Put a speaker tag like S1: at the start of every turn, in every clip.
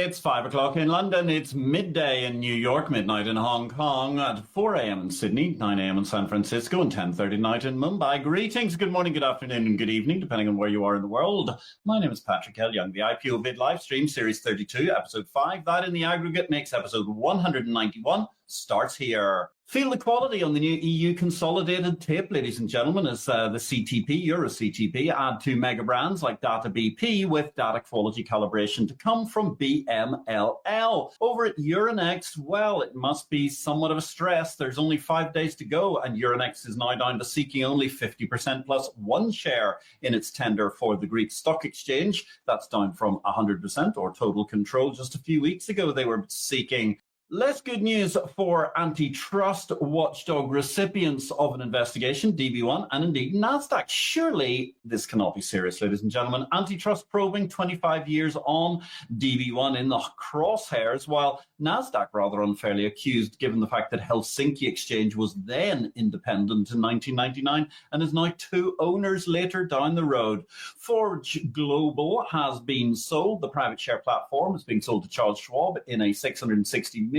S1: It's 5 o'clock in London. It's midday in New York, midnight in Hong Kong, at 4 a.m. in Sydney, 9 a.m. in San Francisco, and 10:30 night in Mumbai. Greetings, good morning, good afternoon, and good evening, depending on where you are in the world. My name is Patrick Young. The IPO-VID live stream, series 32, episode 5. That in the aggregate makes episode 191. Starts here. Feel the quality on the new EU consolidated tape, ladies and gentlemen, as the CTP, Euro CTP, add to mega brands like Data BP with data quality calibration to come from BMLL. Over at Euronext, well, it must be somewhat of a stress. There's only 5 days to go, and Euronext is now down to seeking only 50% plus one share in its tender for the Greek Stock Exchange. That's down from 100% or total control. Just a few weeks ago, they were seeking. Less good news for antitrust watchdog recipients of an investigation, DB1, and indeed NASDAQ. Surely this cannot be serious, ladies and gentlemen. Antitrust probing 25 years on, DB1 in the crosshairs, while NASDAQ rather unfairly accused, given the fact that Helsinki Exchange was then independent in 1999 and is now two owners later down the road. Forge Global has been sold. The private share platform is being sold to Charles Schwab in a $660 million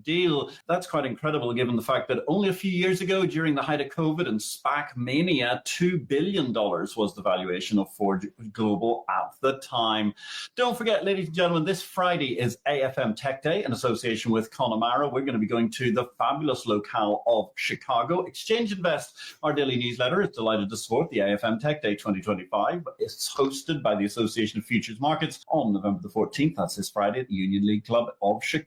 S1: deal. That's quite incredible given the fact that only a few years ago, during the height of COVID and SPAC mania, $2 billion was the valuation of Forge Global at the time. Don't forget, ladies and gentlemen, this Friday is AFM Tech Day in association with Connemara. We're going to be going to the fabulous locale of Chicago. Exchange Invest, our daily newsletter, is delighted to support the AFM Tech Day 2025. It's hosted by the Association of Futures Markets on November the 14th. That's this Friday at the Union League Club of Chicago.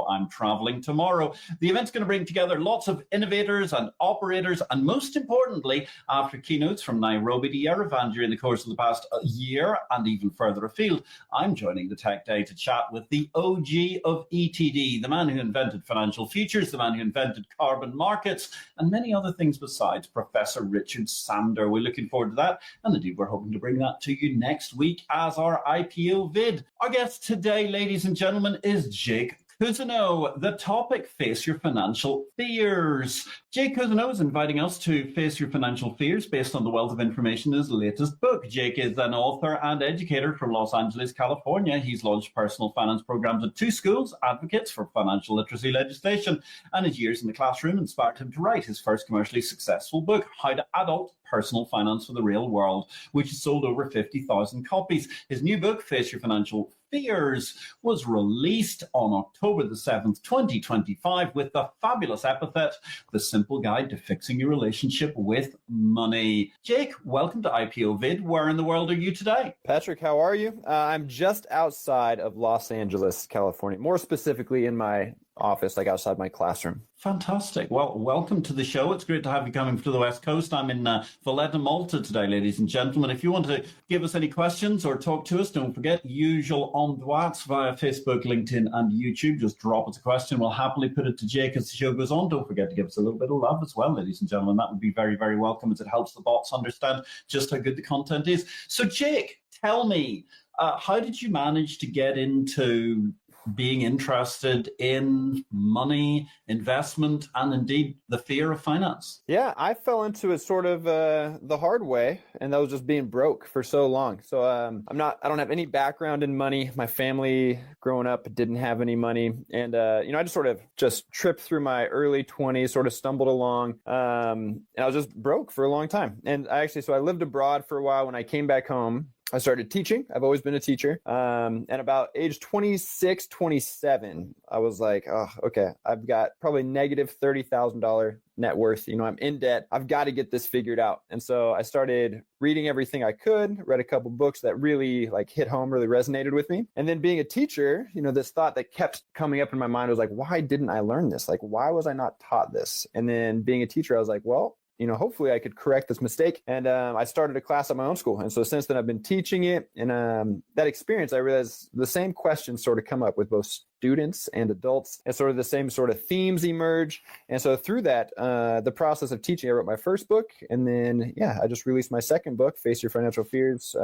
S1: I'm traveling tomorrow. The event's going to bring together lots of innovators and operators, and most importantly, after keynotes from Nairobi to Yerevan during the course of the past year and even further afield, I'm joining the Tech Day to chat with the OG of ETD, the man who invented financial futures, the man who invented carbon markets, and many other things besides, Professor Richard Sander. We're looking forward to that, and indeed we're hoping to bring that to you next week as our IPO vid. Our guest today, ladies and gentlemen, is Jake Cousineau. The topic, Face Your Financial Fears. Jake Cousineau is inviting us to face your financial fears based on the wealth of information in his latest book. Jake is an author and educator from Los Angeles, California. He's launched personal finance programs at two schools, advocates for financial literacy legislation, and his years in the classroom inspired him to write his first commercially successful book, How to Adult Personal Finance for the Real World, which has sold over 50,000 copies. His new book, Face Your Financial Fears, was released on October the 7th, 2025, with the fabulous epithet, The Simple Guide to Fixing Your Relationship with Money. Jake, welcome to IPO-VID. Where in the world are you today?
S2: Patrick, how are you? I'm just outside of Los Angeles, California, more specifically in my office, like outside my classroom.
S1: Fantastic. Well, welcome to the show. It's great to have you coming to the West Coast. I'm in Valletta, Malta today, ladies and gentlemen. If you want to give us any questions or talk to us, don't forget, usual envois via Facebook, LinkedIn, and YouTube. Just drop us a question. We'll happily put it to Jake as the show goes on. Don't forget to give us a little bit of love as well, ladies and gentlemen. That would be very, very welcome, as it helps the bots understand just how good the content is. So, Jake, tell me, how did you manage to get into being interested in money, investment, and indeed the fear of finance?
S2: Yeah, I fell into it sort of the hard way, and that was just being broke for so long. So I don't have any background in money. My family growing up didn't have any money. And, I just sort of tripped through my early 20s, sort of stumbled along, and I was just broke for a long time. And so I lived abroad for a while. When I came back home, I started teaching. I've always been a teacher. And about age 26, 27, I was like, oh, okay, I've got probably negative $30,000 net worth. I'm in debt. I've got to get this figured out. And so I started reading everything I could, read a couple books that really hit home, really resonated with me. And then being a teacher, this thought that kept coming up in my mind was like, why didn't I learn this? Why was I not taught this? And then being a teacher, I was like, well, hopefully I could correct this mistake. And I started a class at my own school. And so since then I've been teaching it. And that experience, I realized the same questions sort of come up with both students and adults, and sort of the same sort of themes emerge. And so through that, the process of teaching, I wrote my first book. And then, I just released my second book, Face Your Financial Fears,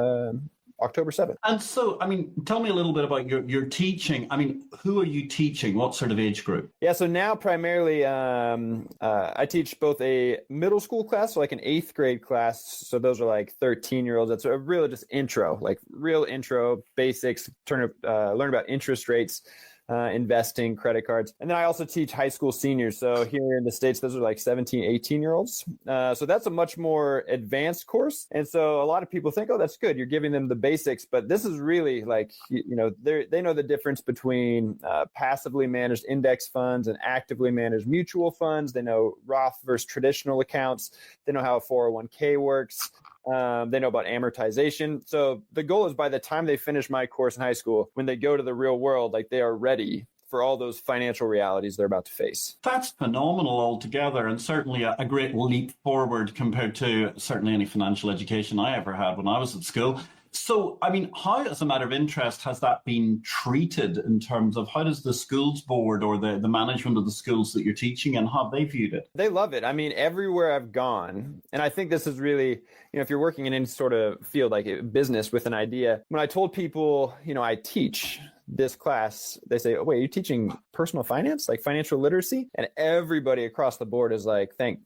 S2: October 7th.
S1: And so, I mean, tell me a little bit about your teaching. I mean, who are you teaching? What sort of age group?
S2: Yeah, so now primarily I teach both a middle school class, so like an 8th grade class. So those are like 13-year-olds. That's a really just intro, like real intro, basics, learn about interest rates, investing, credit cards. And then I also teach high school seniors. So here in the States, those are like 17, 18-year-olds. So that's a much more advanced course. And so a lot of people think, oh, that's good. You're giving them the basics. But this is really like, they know the difference between passively managed index funds and actively managed mutual funds. They know Roth versus traditional accounts. They know how a 401k works. They know about amortization. So the goal is by the time they finish my course in high school, when they go to the real world, like they are ready for all those financial realities they're about to face.
S1: That's phenomenal altogether, and certainly a great leap forward compared to certainly any financial education I ever had when I was at school. So, I mean, how, as a matter of interest, has that been treated in terms of how does the schools board or the management of the schools that you're teaching in, how have they viewed it?
S2: They love it. I mean, everywhere I've gone, and I think this is really, if you're working in any sort of field like business with an idea, when I told people, I teach this class, they say, oh, wait, are you teaching personal finance, like financial literacy? And everybody across the board is like, thank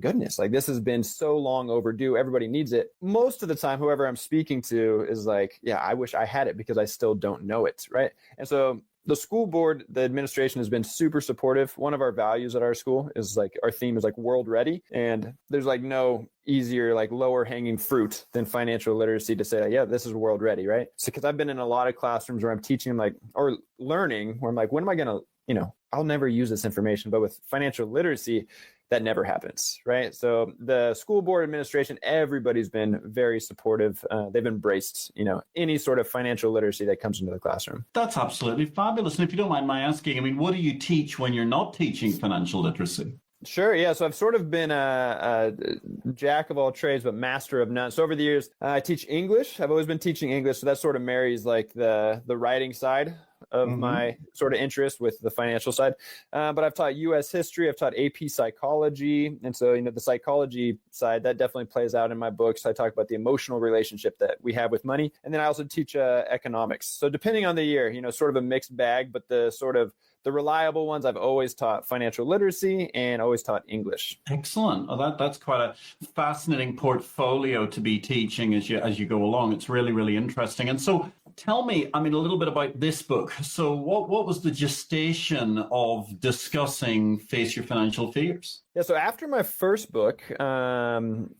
S2: goodness. Like this has been so long overdue. Everybody needs it. Most of the time, whoever I'm speaking to is like, yeah, I wish I had it because I still don't know it. Right. And so the school board, the administration has been super supportive. One of our values at our school is like, our theme is like world ready. And there's like no easier, like lower hanging fruit than financial literacy to say, yeah, this is world ready, right? So, cause I've been in a lot of classrooms where I'm teaching them like, or learning where I'm like, when am I going to, I'll never use this information, but with financial literacy, that never happens, right? So the school board administration, everybody's been very supportive. They've embraced, any sort of financial literacy that comes into the classroom.
S1: That's absolutely fabulous. And if you don't mind my asking, I mean, what do you teach when you're not teaching financial literacy?
S2: Sure. Yeah. So I've sort of been a jack of all trades, but master of none. So over the years, I teach English. I've always been teaching English. So that sort of marries like the writing side of my sort of interest with the financial side. But I've taught U.S. history. I've taught AP psychology. And so, the psychology side, that definitely plays out in my books. I talk about the emotional relationship that we have with money. And then I also teach economics. So depending on the year, sort of a mixed bag, but the reliable ones, I've always taught financial literacy and always taught English.
S1: Excellent. Oh, that's quite a fascinating portfolio to be teaching as you go along. It's really, really interesting. And so tell me, a little bit about this book. So what was the gestation of discussing Face Your Financial Fears?
S2: Yeah, so after my first book, it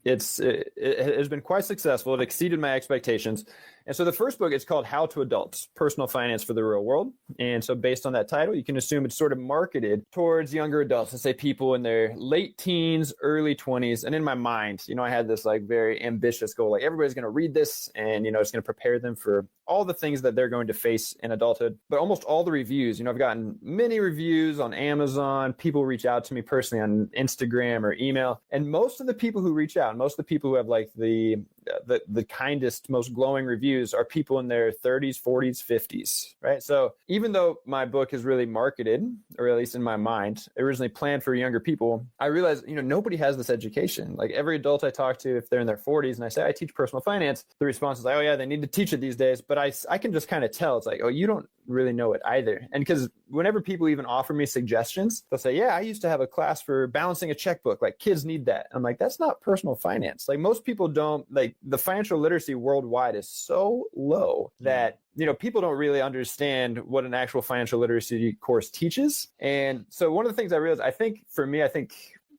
S2: has been quite successful. It exceeded my expectations. And so the first book is called How to Adult, Personal Finance for the Real World. And so based on that title, you can assume it's sort of marketed towards younger adults, let's say people in their late teens, early 20s. And in my mind, I had this like very ambitious goal, like everybody's going to read this and, it's going to prepare them for all the things that they're going to face in adulthood. But almost all the reviews, I've gotten many reviews on Amazon. People reach out to me personally on Instagram or email. And most of the people who reach out, most of the people who have like the kindest, most glowing reviews are people in their 30s, 40s, 50s, right? So even though my book is really marketed, or at least in my mind, originally planned for younger people, I realized, nobody has this education. Like every adult I talk to, if they're in their 40s and I say, I teach personal finance, the response is like, oh yeah, they need to teach it these days. But I can just kind of tell. It's like, oh, you don't really know it either. And because whenever people even offer me suggestions, they'll say, yeah, I used to have a class for balancing a checkbook. Like kids need that. I'm like, that's not personal finance. Like most people don't, like the financial literacy worldwide is so low that, people don't really understand what an actual financial literacy course teaches. And so one of the things I realized, I think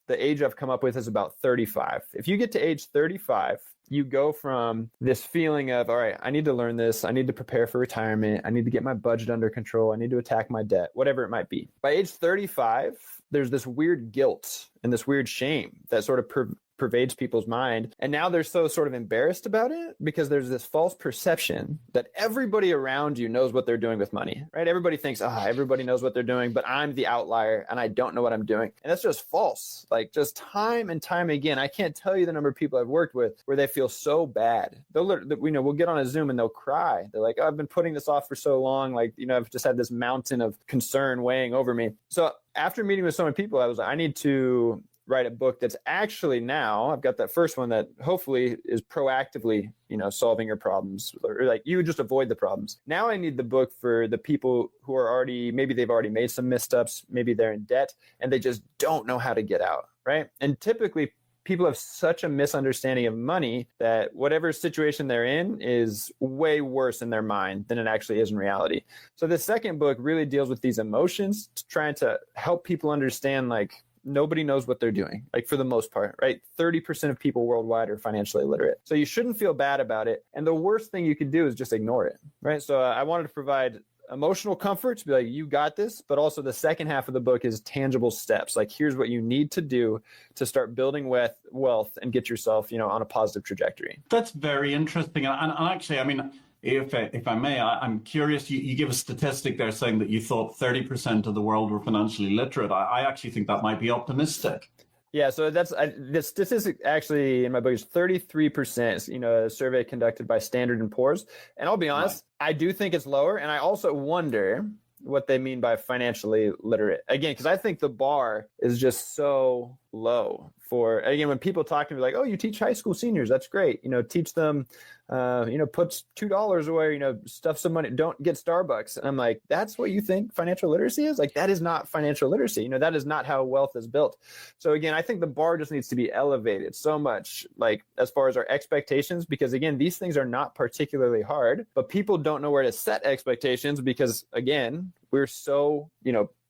S2: the age I've come up with is about 35. If you get to age 35, you go from this feeling of, all right, I need to learn this. I need to prepare for retirement. I need to get my budget under control. I need to attack my debt, whatever it might be. By age 35, there's this weird guilt and this weird shame that sort of pervades people's mind. And now they're so sort of embarrassed about it because there's this false perception that everybody around you knows what they're doing with money, right? Everybody thinks, everybody knows what they're doing, but I'm the outlier and I don't know what I'm doing. And that's just false. Like just time and time again, I can't tell you the number of people I've worked with where they feel so bad. We'll get on a Zoom and they'll cry. They're like, oh, I've been putting this off for so long. Like, I've just had this mountain of concern weighing over me. So after meeting with so many people, I was like, I need to write a book that's actually now I've got that first one that hopefully is proactively, solving your problems, or like you just avoid the problems. Now I need the book for the people who are maybe they've already made some missteps, maybe they're in debt and they just don't know how to get out, right? And typically people have such a misunderstanding of money that whatever situation they're in is way worse in their mind than it actually is in reality. So the second book really deals with these emotions, trying to help people understand like nobody knows what they're doing, like for the most part, right? 30% of people worldwide are financially illiterate. So you shouldn't feel bad about it. And the worst thing you could do is just ignore it, right? So I wanted to provide emotional comfort to be like, you got this, but also the second half of the book is tangible steps. Like, here's what you need to do to start building wealth and get yourself, on a positive trajectory.
S1: That's very interesting. And actually, I mean, if I may, I'm curious, you give a statistic there saying that you thought 30% of the world were financially literate. I actually think that might be optimistic.
S2: Yeah, so the statistic actually in my book is 33%, a survey conducted by Standard & Poor's. And I'll be honest, right. I do think it's lower. And I also wonder what they mean by financially literate. Again, because I think the bar is just so low for, again, when people talk to me like, oh, you teach high school seniors, that's great. Teach them, put $2 away, stuff some money, don't get Starbucks. And I'm like, that's what you think financial literacy is? Like, that is not financial literacy. That is not how wealth is built. So again, I think the bar just needs to be elevated so much, like as far as our expectations, because again, these things are not particularly hard, but people don't know where to set expectations because again, we're so,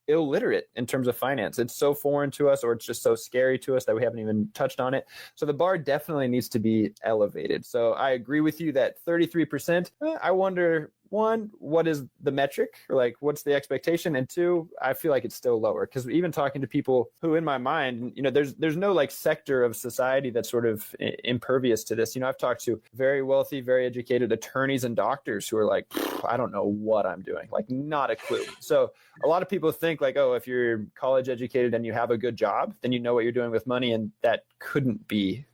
S2: illiterate in terms of finance. It's so foreign to us, or it's just so scary to us that we haven't even touched on it. So the bar definitely needs to be elevated. So I agree with you that 33%, I wonder, one, what is the metric? Or like, what's the expectation? And two, I feel like it's still lower because even talking to people who in my mind, there's no like sector of society that's sort of impervious to this. I've talked to very wealthy, very educated attorneys and doctors who are like, I don't know what I'm doing, like not a clue. So a lot of people think like, oh, if you're college educated and you have a good job, then you know what you're doing with money. And that couldn't be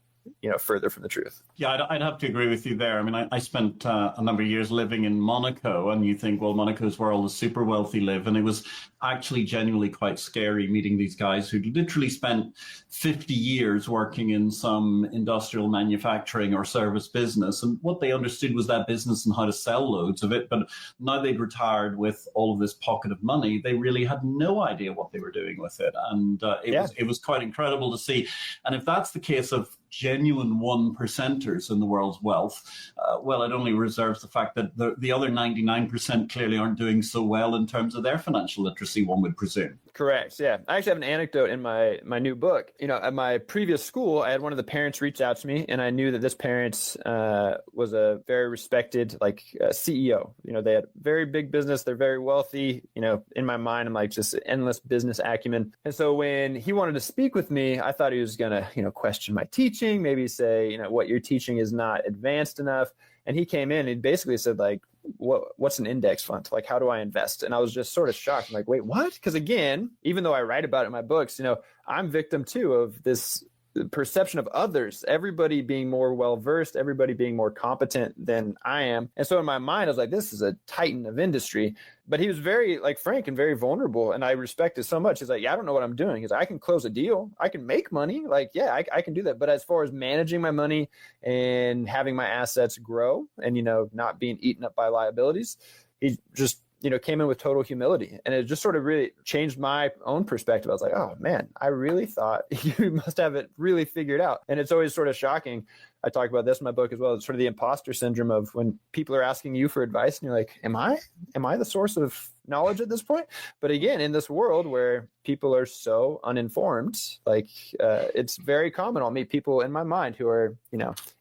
S2: further from the truth.
S1: Yeah, I'd have to agree with you there. I mean, I spent a number of years living in Monaco, and you think, well, Monaco's where all the super wealthy live. And it was actually genuinely quite scary meeting these guys who literally spent 50 years working in some industrial manufacturing or service business. And what they understood was that business and how to sell loads of it. But now they'd retired with all of this pocket of money. They really had no idea what they were doing with it. And it was quite incredible to see. And if that's the case of genuine 1%ers in the world's wealth, well, it only reserves the fact that the other 99% clearly aren't doing so well in terms of their financial literacy, one would presume.
S2: Correct. Yeah. I actually have an anecdote in my new book. At my previous school, I had one of the parents reach out to me, and I knew that this parent was a very respected CEO. They had very big business. They're very wealthy. In my mind, I'm like just endless business acumen. And so when he wanted to speak with me, I thought he was going to, question my teaching, maybe say, what you're teaching is not advanced enough. And he came in and he basically said like, what's an index fund? Like, how do I invest? And I was just sort of shocked. I'm like, wait, what? Because again, even though I write about it in my books, I'm victim too of this perception of others, everybody being more well-versed, everybody being more competent than I am. And so in my mind, I was like, this is a titan of industry. But he was very frank and very vulnerable. And I respect it so much. He's like, yeah, I don't know what I'm doing. He's like, I can close a deal. I can make money. I can do that. But as far as managing my money and having my assets grow and, not being eaten up by liabilities, he just came in with total humility, and it just sort of really changed my own perspective. I was like, oh man, I really thought you must have it really figured out. And it's always sort of shocking. I talk about this in my book as well. It's sort of the imposter syndrome of when people are asking you for advice and you're like, am I the source of knowledge at this point? But again, in this world where people are so uninformed, it's very common. I'll meet people in my mind who are,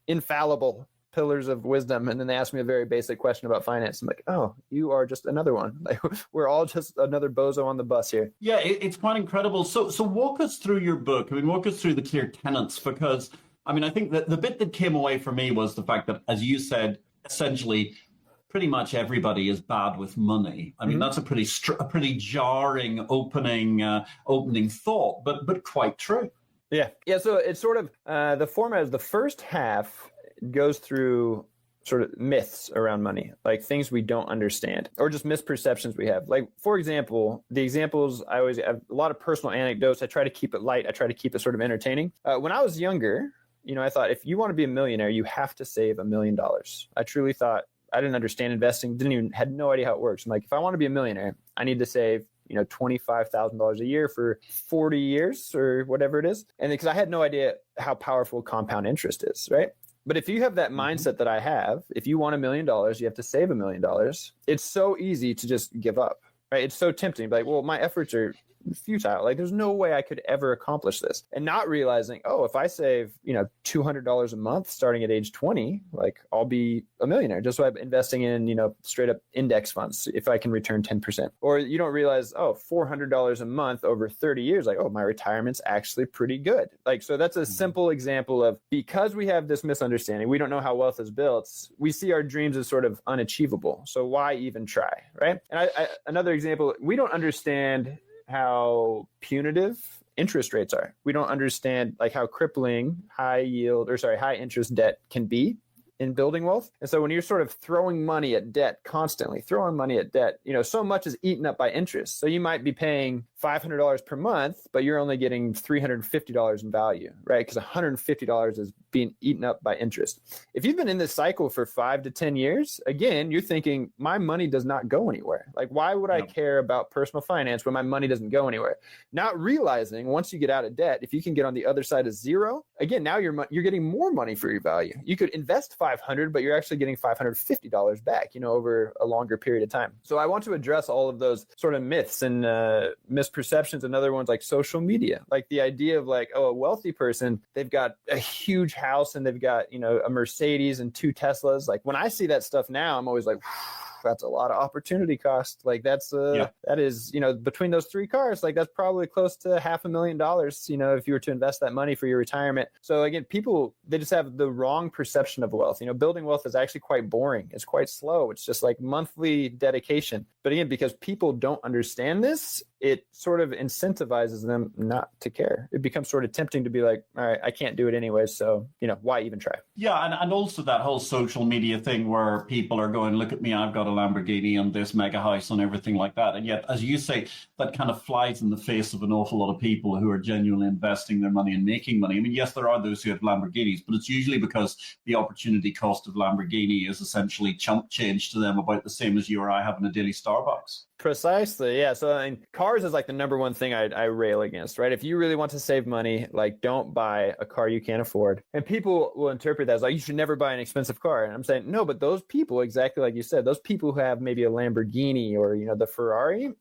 S2: infallible pillars of wisdom, and then they ask me a very basic question about finance. I'm like, oh, you are just another one. We're all just another bozo on the bus here.
S1: Yeah, it's quite incredible. So walk us through your book. Walk us through the clear tenets, because I think that the bit that came away for me was the fact that, as you said, essentially pretty much everybody is bad with money. That's a pretty jarring opening thought, but quite true.
S2: Yeah. So it's sort of the format is the first half goes through sort of myths around money, like things we don't understand or just misperceptions we have. Like, for example, the examples I always have a lot of personal anecdotes. I try to keep it light. I try to keep it sort of entertaining. When I was younger, I thought if you want to be a millionaire, you have to save $1 million. I truly thought, I didn't understand investing, had no idea how it works. I'm like, if I want to be a millionaire, I need to save $25,000 a year for 40 years or whatever it is. And because I had no idea how powerful compound interest is, right? But if you have that mindset that I have, if you want $1 million, you have to save $1 million. It's so easy to just give up, right? It's so tempting. Like, well, my efforts are futile. Like, there's no way I could ever accomplish this. And not realizing, oh, if I save, $200 a month starting at age 20, like I'll be a millionaire just by investing in, straight up index funds if I can return 10%. Or you don't realize, oh, $400 a month over 30 years, like, oh, my retirement's actually pretty good. Like, so that's a simple example of, because we have this misunderstanding, we don't know how wealth is built, we see our dreams as sort of unachievable. So why even try, right? And another example, we don't understand how punitive interest rates are. We don't understand like how crippling high interest debt can be in building wealth. And so when you're sort of throwing money at debt, constantly throwing money at debt, so much is eaten up by interest. So you might be paying $500 per month, but you're only getting $350 in value, right? Because $150 is being eaten up by interest. If you've been in this cycle for 5 to 10 years, again, you're thinking, my money does not go anywhere. Like, why would I care about personal finance when my money doesn't go anywhere? Not realizing once you get out of debt, if you can get on the other side of zero, again, now you're getting more money for your value. You could invest $500, but you're actually getting $550 back, over a longer period of time. So I want to address all of those sort of myths and misperceptions. Another one's like social media, like the idea of like, oh, a wealthy person, they've got a huge house and they've got, a Mercedes and 2 Teslas. Like when I see that stuff now, I'm always like, that's a lot of opportunity cost. Like that is, between those 3 cars, like that's probably close to $500,000, if you were to invest that money for your retirement. So again, people, they just have the wrong perception of wealth. Building wealth is actually quite boring. It's quite slow. It's just like monthly dedication. But again, because people don't understand this, it sort of incentivizes them not to care. It becomes sort of tempting to be like, all right, I can't do it anyway. So, why even try?
S1: Yeah. And also that whole social media thing where people are going, look at me, I've got a Lamborghini and this mega house and everything like that. And yet, as you say, that kind of flies in the face of an awful lot of people who are genuinely investing their money and making money. I mean, yes, there are those who have Lamborghinis, but it's usually because the opportunity cost of Lamborghini is essentially chump change to them, about the same as you or I having a daily Starbucks.
S2: Precisely. Yeah. So cars is like the number one thing I rail against, right? If you really want to save money, like don't buy a car you can't afford. And people will interpret that as like, you should never buy an expensive car. And I'm saying, no, but those people, exactly like you said, those people who have maybe a Lamborghini or, the Ferrari,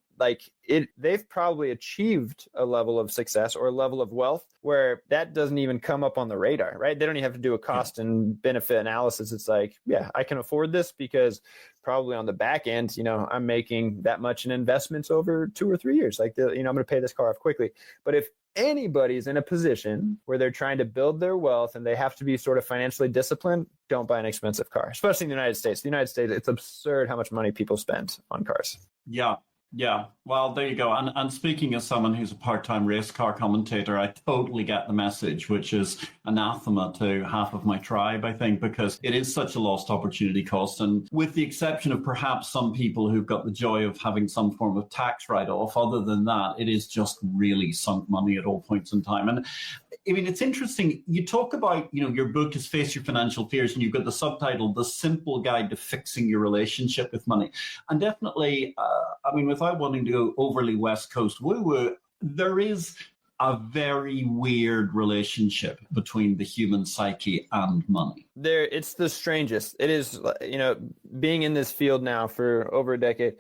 S2: they've probably achieved a level of success or a level of wealth where that doesn't even come up on the radar, right? They don't even have to do a cost and benefit analysis. It's like, yeah, I can afford this because probably on the back end, I'm making that much in investments over 2 or 3 years. Like, I'm going to pay this car off quickly. But if anybody's in a position where they're trying to build their wealth and they have to be sort of financially disciplined, don't buy an expensive car, especially in the United States. The United States, it's absurd how much money people spend on cars.
S1: Yeah. Yeah, well, there you go. And speaking as someone who's a part-time race car commentator, I totally get the message, which is anathema to half of my tribe, I think, because it is such a lost opportunity cost. And with the exception of perhaps some people who've got the joy of having some form of tax write-off, other than that, it is just really sunk money at all points in time. And I mean, it's interesting. You talk about, your book is Face Your Financial Fears, and you've got the subtitle, The Simple Guide to Fixing Your Relationship with Money. And definitely, without wanting to go overly West Coast woo-woo, there is a very weird relationship between the human psyche and money.
S2: It's the strangest. It is, being in this field now for over a decade,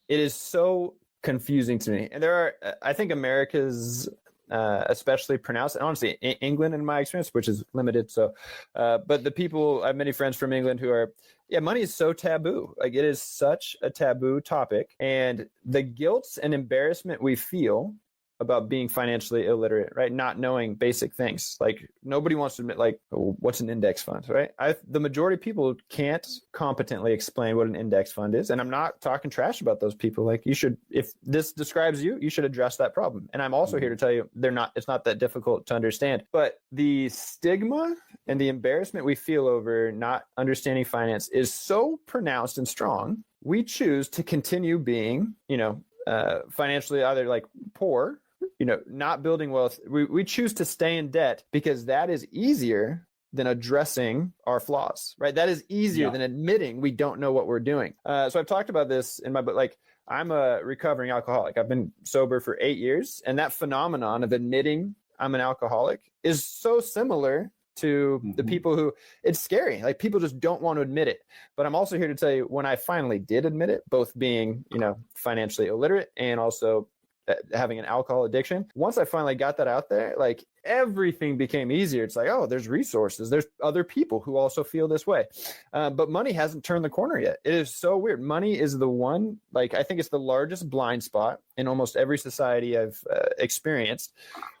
S2: it is so confusing to me. And there are, I think America's especially pronounced, and honestly, England in my experience, which is limited. So, but the people, I have many friends from England who are, money is so taboo. Like it is such a taboo topic. And the guilt and embarrassment we feel about being financially illiterate, right? Not knowing basic things. Like nobody wants to admit, like, oh, what's an index fund, right? The majority of people can't competently explain what an index fund is. And I'm not talking trash about those people. Like you should, if this describes you, you should address that problem. And I'm also here to tell you it's not that difficult to understand. But the stigma and the embarrassment we feel over not understanding finance is so pronounced and strong. We choose to continue being, financially either like poor, not building wealth. We choose to stay in debt because that is easier than addressing our flaws, right? That is easier than admitting we don't know what we're doing. So I've talked about this in my book. Like I'm a recovering alcoholic. I've been sober for 8 years. And that phenomenon of admitting I'm an alcoholic is so similar to the people who, it's scary. Like people just don't want to admit it. But I'm also here to tell you when I finally did admit it, both being, financially illiterate and also having an alcohol addiction. Once I finally got that out there, like everything became easier. It's like, oh, there's resources. There's other people who also feel this way. But money hasn't turned the corner yet. It is so weird. Money is the one, like, I think it's the largest blind spot in almost every society I've experienced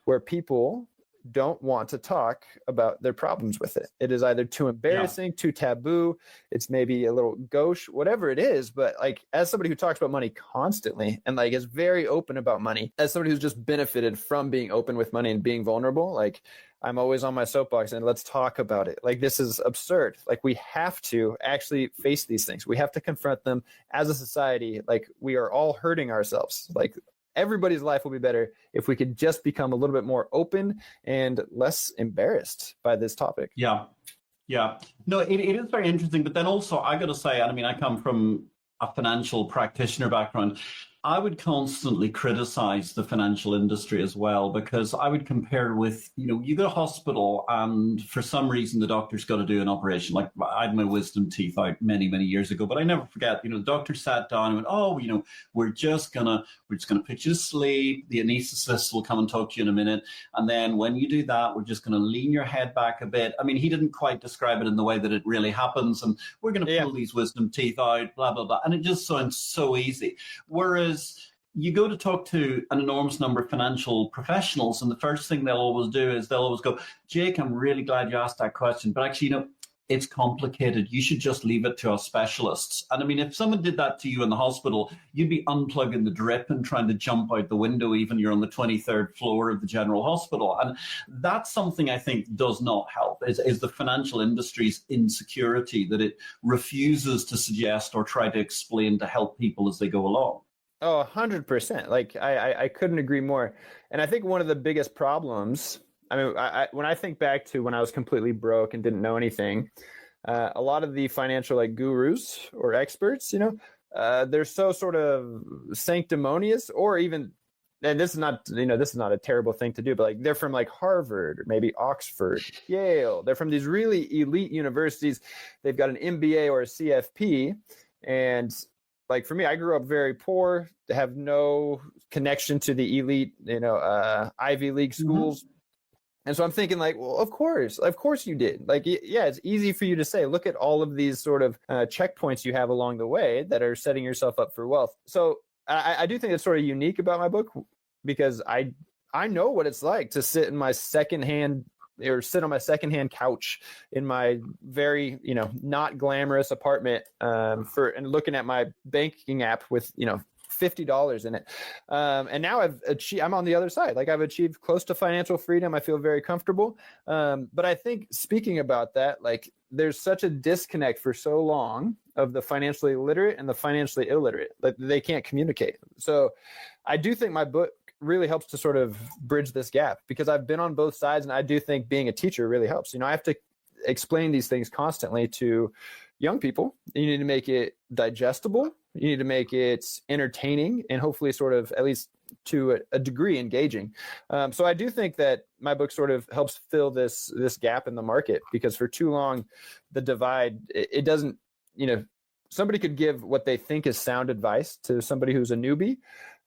S2: where people don't want to talk about their problems with it. It is either too embarrassing, too taboo. It's maybe a little gauche, whatever it is. But like, as somebody who talks about money constantly and like is very open about money, as somebody who's just benefited from being open with money and being vulnerable, like I'm always on my soapbox and let's talk about it. Like this is absurd. Like we have to actually face these things. We have to confront them as a society. Like we are all hurting ourselves. Like everybody's life will be better if we could just become a little bit more open and less embarrassed by this topic.
S1: Yeah. No, it is very interesting. But then also, I got to say, I mean, I come from a financial practitioner background. I would constantly criticize the financial industry as well, because I would compare with, you go to hospital and for some reason the doctor's got to do an operation. Like I had my wisdom teeth out many, many years ago, but I never forget, the doctor sat down and went, oh, we're just gonna put you to sleep. The anesthetist will come and talk to you in a minute. And then when you do that, we're just going to lean your head back a bit. I mean, he didn't quite describe it in the way that it really happens. And we're going to pull these wisdom teeth out, blah, blah, blah. And it just sounds so easy. Whereas you go to talk to an enormous number of financial professionals, and the first thing they'll always do is they'll always go, Jake, I'm really glad you asked that question, but actually, it's complicated. You should just leave it to our specialists. And I mean, if someone did that to you in the hospital, you'd be unplugging the drip and trying to jump out the window, even you're on the 23rd floor of the general hospital. And that's something I think does not help, is the financial industry's insecurity, that it refuses to suggest or try to explain to help people as they go along.
S2: Oh, 100%. Like I couldn't agree more. And I think one of the biggest problems, I mean, when I think back to when I was completely broke and didn't know anything, a lot of the financial like gurus or experts, they're so sort of sanctimonious, or even, and this is not a terrible thing to do, but like they're from like Harvard or maybe Oxford, Yale. They're from these really elite universities. They've got an MBA or a CFP. And like for me, I grew up very poor, have no connection to the elite, Ivy League schools. And so I'm thinking like, well, of course you did. Like, yeah, it's easy for you to say, look at all of these sort of checkpoints you have along the way that are setting yourself up for wealth. So I do think it's sort of unique about my book, because I know what it's like to sit on my secondhand couch in my very, not glamorous apartment and looking at my banking app with, $50 in it. And now I'm on the other side. Like I've achieved close to financial freedom. I feel very comfortable. But I think speaking about that, like there's such a disconnect for so long of the financially literate and the financially illiterate that they can't communicate. So I do think my book really helps to sort of bridge this gap, because I've been on both sides, and I do think being a teacher really helps. I have to explain these things constantly to young people. You need to make it digestible. You need to make it entertaining, and hopefully sort of, at least to a degree, engaging. So I do think that my book sort of helps fill this gap in the market, because for too long, the divide, it doesn't, somebody could give what they think is sound advice to somebody who's a newbie.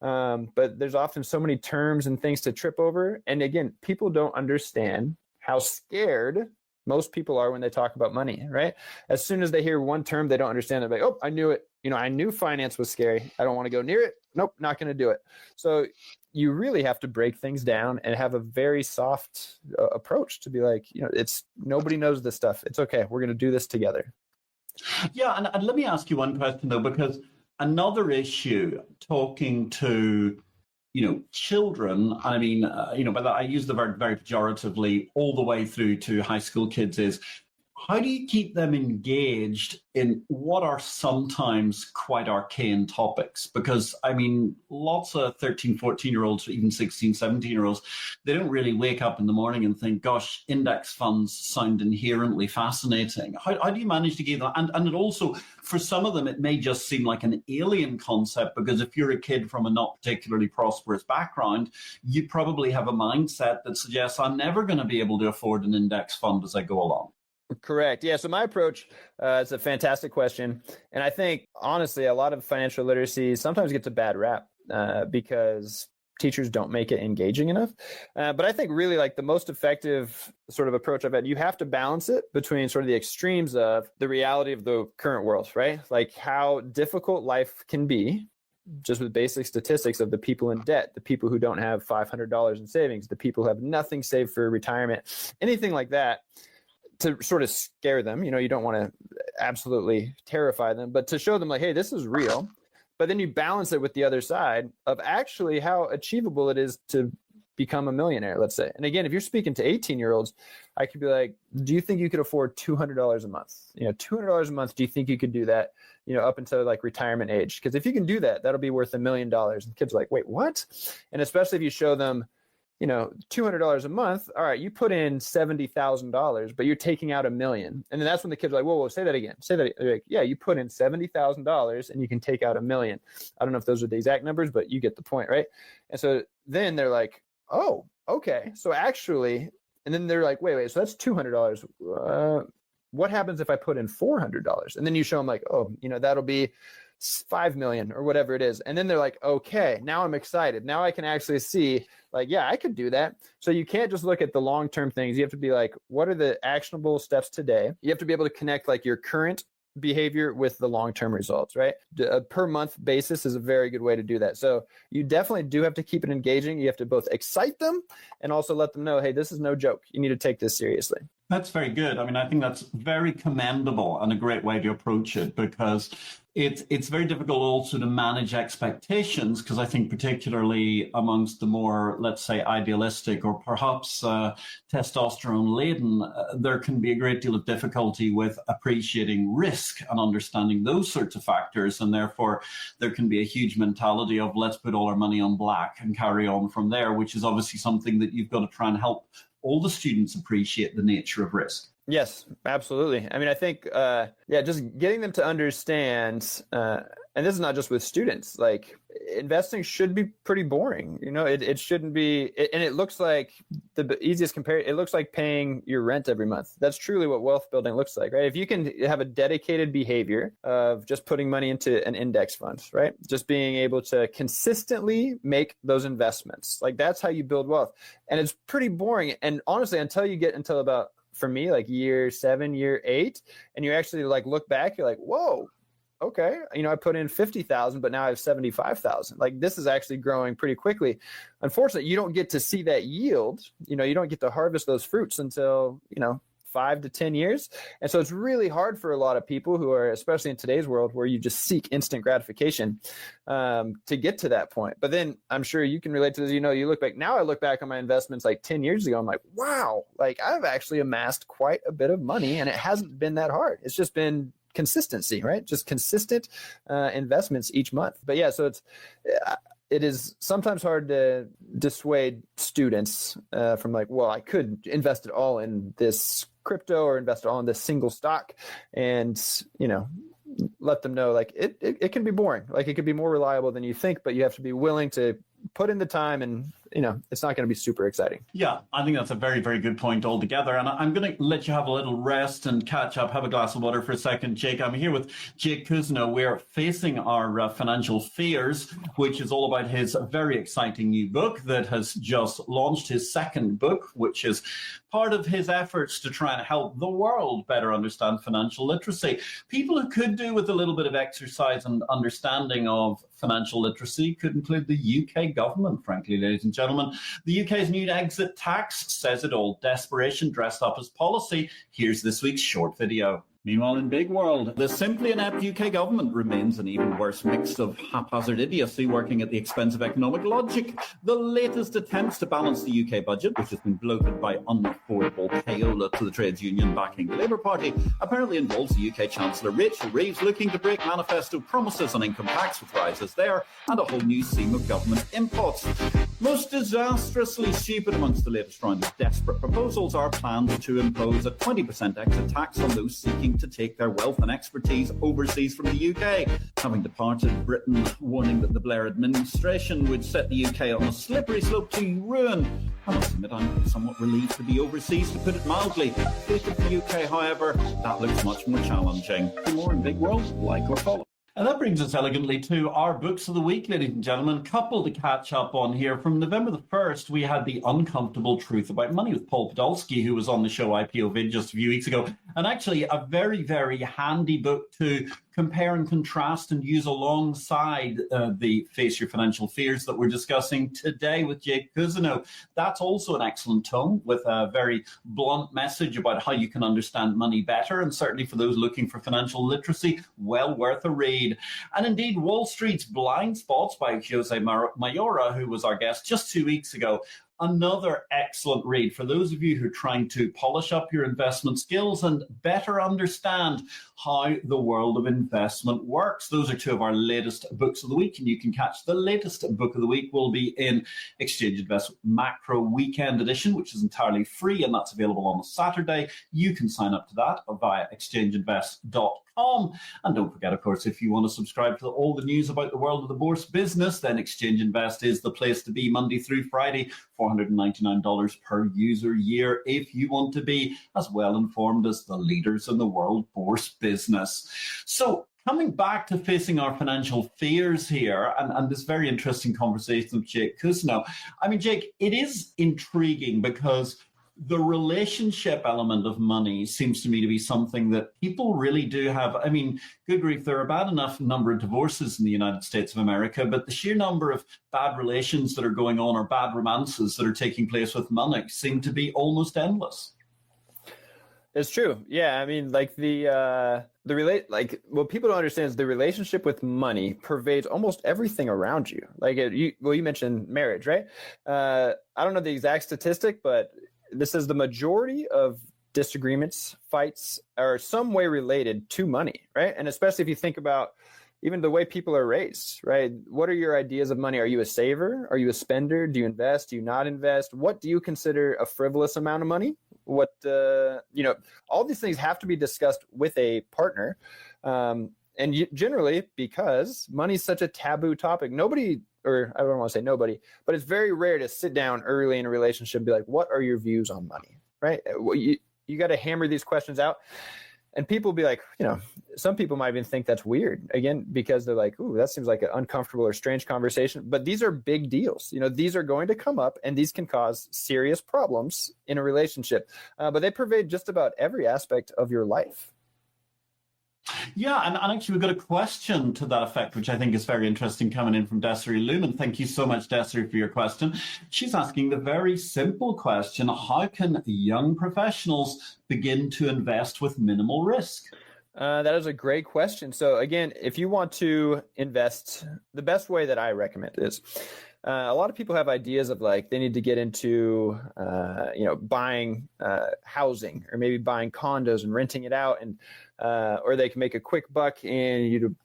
S2: But there's often so many terms and things to trip over. And again, people don't understand how scared most people are when they talk about money, right? As soon as they hear one term they don't understand, they're like, oh, I knew it. I knew finance was scary. I don't want to go near it. nope, not going to do it. So you really have to break things down and have a very soft approach to be like, it's nobody knows this stuff. It's okay. We're going to do this together.
S1: Yeah, and let me ask you one question though, because another issue talking to children, I mean, but I use the word very pejoratively all the way through to high school kids, is how do you keep them engaged in what are sometimes quite arcane topics? Because, I mean, lots of 13, 14-year-olds, even 16, 17-year-olds, they don't really wake up in the morning and think, gosh, index funds sound inherently fascinating. How do you manage to give them? And it also, for some of them, it may just seem like an alien concept, because if you're a kid from a not particularly prosperous background, you probably have a mindset that suggests, I'm never going to be able to afford an index fund as I go along.
S2: Correct. Yeah. So my approach, it's a fantastic question. And I think, honestly, a lot of financial literacy sometimes gets a bad rap because teachers don't make it engaging enough. But I think really like the most effective sort of approach I've had, you have to balance it between sort of the extremes of the reality of the current world, right? Like how difficult life can be, just with basic statistics of the people in debt, the people who don't have $500 in savings, the people who have nothing saved for retirement, anything like that, to sort of scare them. You don't want to absolutely terrify them, but to show them like, hey, this is real. But then you balance it with the other side of actually how achievable it is to become a millionaire, let's say. And again, if you're speaking to 18-year-olds, I could be like, do you think you could afford $200 a month? $200 a month, do you think you could do that, up until like retirement age? Because if you can do that, that'll be worth $1 million. And kids are like, wait, what? And especially if you show them, $200 a month. All right, you put in $70,000, but you're taking out $1 million. And then that's when the kids are like, whoa, say that again. Say that. Like, yeah, you put in $70,000 and you can take out $1 million. I don't know if those are the exact numbers, but you get the point, right? And so then they're like, oh, okay. So actually, and then they're like, wait, so that's $200. What happens if I put in $400? And then you show them like, oh, that'll be 5 million or whatever it is. And then they're like, okay, now I'm excited. Now I can actually see like, yeah, I could do that. So you can't just look at the long-term things. You have to be like, what are the actionable steps today? You have to be able to connect like your current behavior with the long-term results, right? A per month basis is a very good way to do that. So you definitely do have to keep it engaging. You have to both excite them and also let them know, hey, this is no joke. You need to take this seriously.
S1: That's very good. I mean, I think that's very commendable and a great way to approach it, because it's very difficult also to manage expectations, because I think particularly amongst the more, let's say, idealistic or perhaps testosterone-laden, there can be a great deal of difficulty with appreciating risk and understanding those sorts of factors. And therefore, there can be a huge mentality of let's put all our money on black and carry on from there, which is obviously something that you've got to try and help all the students appreciate the nature of risk.
S2: Yes, absolutely. I mean, I think, just getting them to understand, and this is not just with students, like investing should be pretty boring. It shouldn't be, and it looks like the easiest comparison, it looks like paying your rent every month. That's truly what wealth building looks like, right? If you can have a dedicated behavior of just putting money into an index fund, right? Just being able to consistently make those investments, like that's how you build wealth. And it's pretty boring. And honestly, until you get until about, for me, like year 7, year 8, and you actually like look back, you're like, whoa, okay, I put in 50,000, but now I have 75,000. Like this is actually growing pretty quickly. Unfortunately, you don't get to see that yield. You don't get to harvest those fruits until 5 to 10 years. And so it's really hard for a lot of people who are, especially in today's world where you just seek instant gratification, to get to that point. But then I'm sure you can relate to this. You look back, now I look back on my investments like 10 years ago. I'm like, wow, like I've actually amassed quite a bit of money and it hasn't been that hard. It's just been consistency, right? Just consistent investments each month. But yeah, so it is sometimes hard to dissuade students from like, well, I could invest it all in this crypto or invest it all in this single stock, and let them know like it can be boring. Like it could be more reliable than you think, but you have to be willing to put in the time, and it's not going to be super exciting.
S1: Yeah, I think that's a very, very good point altogether. And I'm going to let you have a little rest and catch up, have a glass of water for a second. Jake, I'm here with Jake Kuzno. We're facing our financial fears, which is all about his very exciting new book that has just launched, his second book, which is part of his efforts to try and help the world better understand financial literacy. People who could do with a little bit of exercise and understanding of financial literacy could include the UK government, frankly, ladies and gentlemen. The UK's new exit tax says it all. Desperation dressed up as policy. Here's this week's short video. Meanwhile, in Big World, the simply inept UK government remains an even worse mix of haphazard idiocy working at the expense of economic logic. The latest attempts to balance the UK budget, which has been bloated by unaffordable payola to the trades union backing the Labour Party, apparently involves the UK Chancellor Rachel Reeves looking to break manifesto promises on income tax with rises there and a whole new seam of government imports. Most disastrously stupid amongst the latest round of desperate proposals are plans to impose a 20% exit tax on those seeking to take their wealth and expertise overseas from the UK. Having departed Britain, warning that the Blair administration would set the UK on a slippery slope to ruin. I must admit I'm somewhat relieved to be overseas, to put it mildly. Fate of the UK, however, that looks much more challenging. For more in Big World, like or follow. And that brings us elegantly to our books of the week, ladies and gentlemen. Couple to catch up on here. From November the 1st, we had The Uncomfortable Truth About Money with Paul Podolsky, who was on the show IPO-VID just a few weeks ago. And actually a very, very handy book to compare and contrast and use alongside the Face Your Financial Fears that we're discussing today with Jake Cousineau. That's also an excellent tome with a very blunt message about how you can understand money better. And certainly for those looking for financial literacy, well worth a read. And indeed, Wall Street's Blind Spots by Jose Mayora, who was our guest just 2 weeks ago. Another excellent read for those of you who are trying to polish up your investment skills and better understand how the world of investment works. Those are two of our latest books of the week, and you can catch the latest book of the week will be in Exchange Invest Macro Weekend Edition, which is entirely free, and that's available on a Saturday. You can sign up to that via exchangeinvest.com. And don't forget, of course, if you want to subscribe to all the news about the world of the bourse business, then Exchange Invest is the place to be Monday through Friday, $499 per user year if you want to be as well informed as the leaders in the world bourse business. So coming back to facing our financial fears here and this very interesting conversation with Jake Cousineau. I mean, Jake, it is intriguing because the relationship element of money seems to me to be something that people really do have. I mean, good grief, there are a bad enough number of divorces in the United States of America, but the sheer number of bad relations that are going on or bad romances that are taking place with money seem to be almost endless.
S2: It's true. Yeah. I mean, like what people don't understand is the relationship with money pervades almost everything around you. Like you mentioned marriage, right? I don't know the exact statistic, but this is the majority of disagreements, fights are some way related to money, right? And especially if you think about even the way people are raised, right? What are your ideas of money? Are you a saver? Are you a spender? Do you invest? Do you not invest? What do you consider a frivolous amount of money? What, all these things have to be discussed with a partner. Generally, because money is such a taboo topic, or I don't want to say nobody, but it's very rare to sit down early in a relationship and be like, what are your views on money, right? You got to hammer these questions out. And people will be like, some people might even think that's weird, again, because they're like, ooh, that seems like an uncomfortable or strange conversation. But these are big deals. These are going to come up and these can cause serious problems in a relationship. But they pervade just about every aspect of your life.
S1: Yeah, and actually we've got a question to that effect, which I think is very interesting, coming in from Desiree Lumen. Thank you so much, Desiree, for your question. She's asking the very simple question, how can young professionals begin to invest with minimal risk?
S2: That is a great question. So again, if you want to invest, the best way that I recommend is, a lot of people have ideas of like they need to get into, buying housing or maybe buying condos and renting it out, and or they can make a quick buck in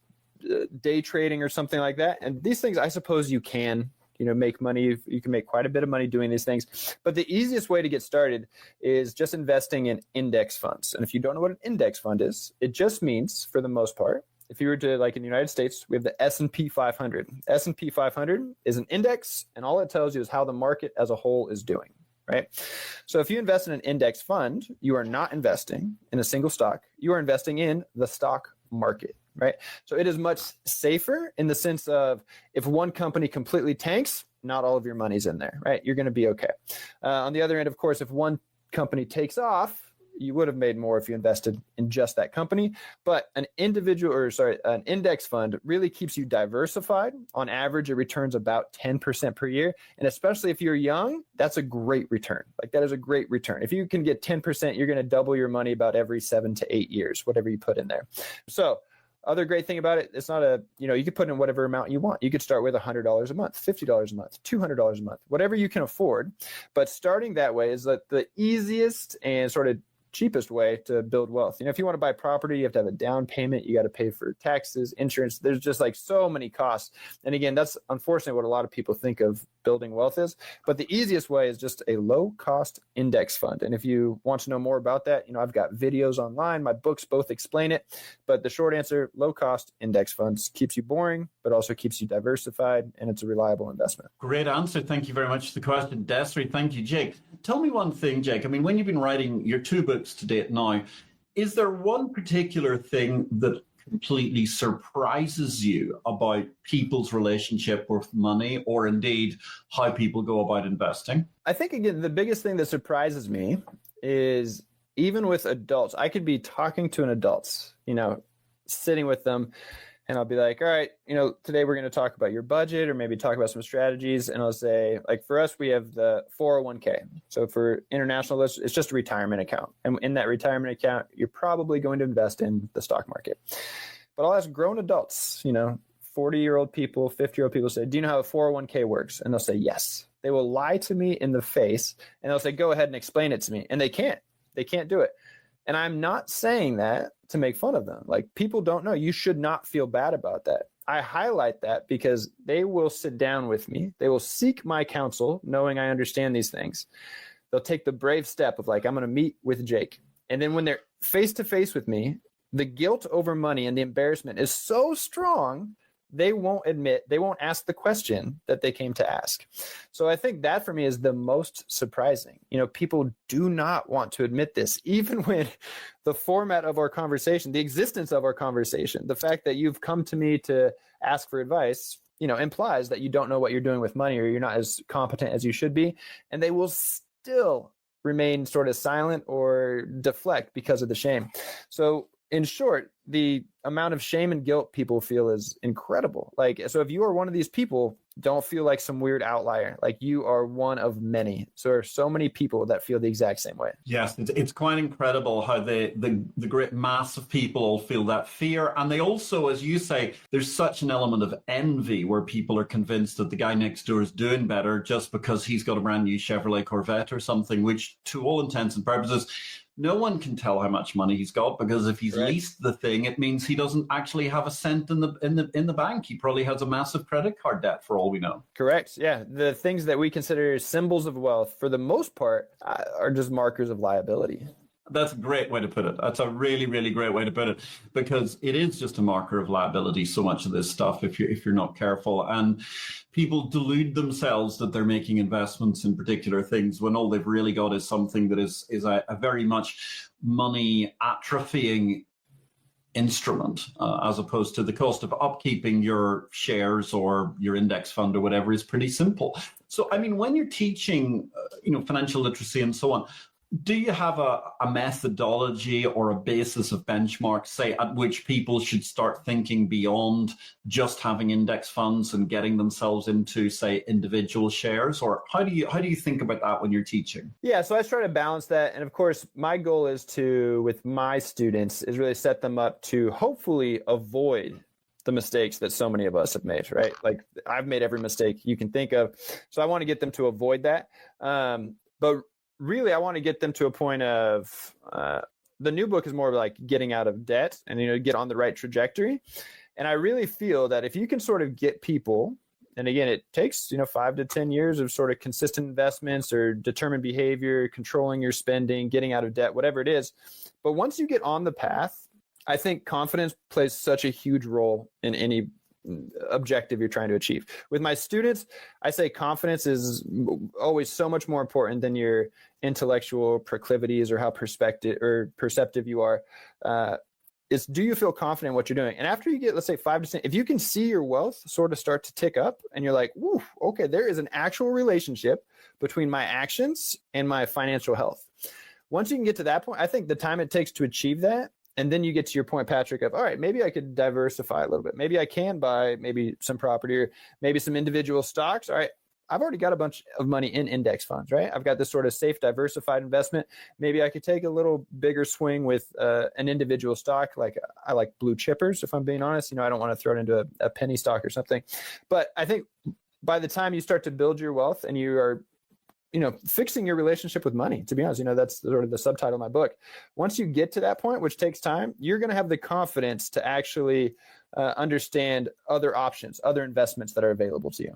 S2: day trading or something like that. And these things, I suppose you can, make money. You can make quite a bit of money doing these things. But the easiest way to get started is just investing in index funds. And if you don't know what an index fund is, it just means, for the most part, if you were to, like in the United States, we have the S&P 500. S&P 500 is an index, and all it tells you is how the market as a whole is doing, right? So if you invest in an index fund, you are not investing in a single stock. You are investing in the stock market, right? So it is much safer in the sense of if one company completely tanks, not all of your money's in there, right? You're going to be okay. On the other end, of course, if one company takes off, you would have made more if you invested in just that company. But an index fund really keeps you diversified. On average, it returns about 10% per year. And especially if you're young, that's a great return. Like that is a great return. If you can get 10%, you're going to double your money about every 7 to 8 years, whatever you put in there. So other great thing about it, it's not you could put in whatever amount you want. You could start with $100 a month, $50 a month, $200 a month, whatever you can afford. But starting that way is the easiest and sort of cheapest way to build wealth. If you want to buy property, you have to have a down payment. You got to pay for taxes, insurance. There's just like so many costs. And again, that's unfortunately what a lot of people think of building wealth is. But the easiest way is just a low cost index fund. And if you want to know more about that, I've got videos online. My books both explain it. But the short answer, low cost index funds keeps you boring, but also keeps you diversified, and it's a reliable investment.
S1: Great answer. Thank you very much for the question, Desiree. Thank you, Jake. Tell me one thing, Jake. I mean, when you've been writing your 2 books to date now, is there one particular thing that completely surprises you about people's relationship with money, or indeed how people go about investing?
S2: I think, again, the biggest thing that surprises me is even with adults, I could be talking to an adult, sitting with them, and I'll be like, all right, today we're going to talk about your budget or maybe talk about some strategies. And I'll say, like, for us, we have the 401k. So for international, it's just a retirement account. And in that retirement account, you're probably going to invest in the stock market. But I'll ask grown adults, 40-year-old people, 50-year-old people, say, do you know how a 401k works? And they'll say, yes. They will lie to me in the face, and they'll say, go ahead and explain it to me. And they can't do it. And I'm not saying that to make fun of them. Like, people don't know. You should not feel bad about that. I highlight that because they will sit down with me. They will seek my counsel, knowing I understand these things. They'll take the brave step of like, I'm going to meet with Jake. And then when they're face to face with me, the guilt over money and the embarrassment is so strong, they won't ask the question that they came to ask. So I think that for me is the most surprising. People do not want to admit this, even when the format of our conversation, the existence of our conversation, the fact that you've come to me to ask for advice, implies that you don't know what you're doing with money, or you're not as competent as you should be. And they will still remain sort of silent or deflect because of the shame. So in short, the amount of shame and guilt people feel is incredible. So if you are one of these people, don't feel like some weird outlier. Like, you are one of many. So there are so many people that feel the exact same way.
S1: Yes, it's quite incredible how the great mass of people all feel that fear. And they also, as you say, there's such an element of envy where people are convinced that the guy next door is doing better just because he's got a brand new Chevrolet Corvette or something, which to all intents and purposes, no one can tell how much money he's got, because if he's leased the thing, it means he doesn't actually have a cent in the bank. He probably has a massive credit card debt, for all we know.
S2: Correct. Yeah. The things that we consider symbols of wealth, for the most part, are just markers of liability.
S1: That's a great way to put it. That's a really, really great way to put it, because it is just a marker of liability, so much of this stuff, if you're not careful. And people delude themselves that they're making investments in particular things when all they've really got is something that is a very much money atrophying instrument, as opposed to the cost of upkeeping your shares or your index fund or whatever is pretty simple. So, I mean, when you're teaching, financial literacy and so on, do you have a methodology or a basis of benchmarks, say, at which people should start thinking beyond just having index funds and getting themselves into, say, individual shares? Or how do you think about that when you're teaching?
S2: Yeah, so I try to balance that. And of course, my goal is with my students, is really set them up to hopefully avoid the mistakes that so many of us have made, right? Like, I've made every mistake you can think of. So I want to get them to avoid that. But really, I want to get them to a point of the new book is more like getting out of debt and, get on the right trajectory. And I really feel that if you can sort of get people, and again, it takes, 5 to 10 years of sort of consistent investments or determined behavior, controlling your spending, getting out of debt, whatever it is. But once you get on the path, I think confidence plays such a huge role in any objective you're trying to achieve. With my students, I say confidence is always so much more important than your intellectual proclivities or how perceptive you are. Is, do you feel confident in what you're doing? And after you get, let's say 5 to 10, if you can see your wealth sort of start to tick up and you're like, woo, okay, there is an actual relationship between my actions and my financial health. once you can get to that point, I think the time it takes to achieve that, and then you get to your point, Patrick, of, all right, maybe I could diversify a little bit. Maybe I can buy maybe some property or maybe some individual stocks. All right, I've already got a bunch of money in index funds, right? I've got this sort of safe, diversified investment. Maybe I could take a little bigger swing with an individual stock. Like I like blue chippers, if I'm being honest. I don't want to throw it into a penny stock or something. But I think by the time you start to build your wealth and you are fixing your relationship with money, to be honest, that's sort of the subtitle of my book. Once you get to that point, which takes time, you're going to have the confidence to actually understand other options, other investments that are available to you.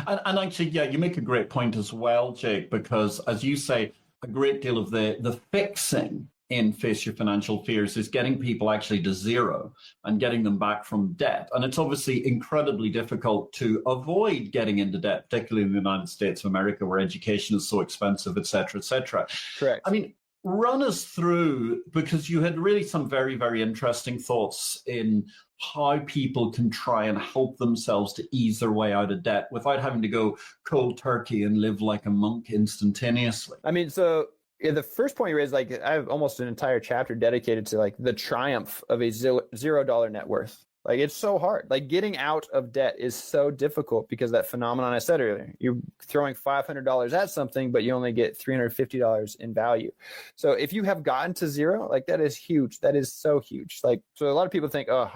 S1: And actually, yeah, you make a great point as well, Jake, because as you say, a great deal of the fixing in Face Your Financial Fears is getting people actually to zero and getting them back from debt. And it's obviously incredibly difficult to avoid getting into debt, particularly in the United States of America, where education is so expensive, et cetera, et cetera.
S2: Correct.
S1: I mean, run us through, because you had really some very, very interesting thoughts in how people can try and help themselves to ease their way out of debt without having to go cold turkey and live like a monk instantaneously.
S2: I mean, so the first point you raised, like I have almost an entire chapter dedicated to like the triumph of a $0 net worth. Like it's so hard. Like getting out of debt is so difficult because that phenomenon I said earlier, you're throwing $500 at something, but you only get $350 in value. So if you have gotten to zero, like that is huge. That is so huge. Like, so a lot of people think, oh,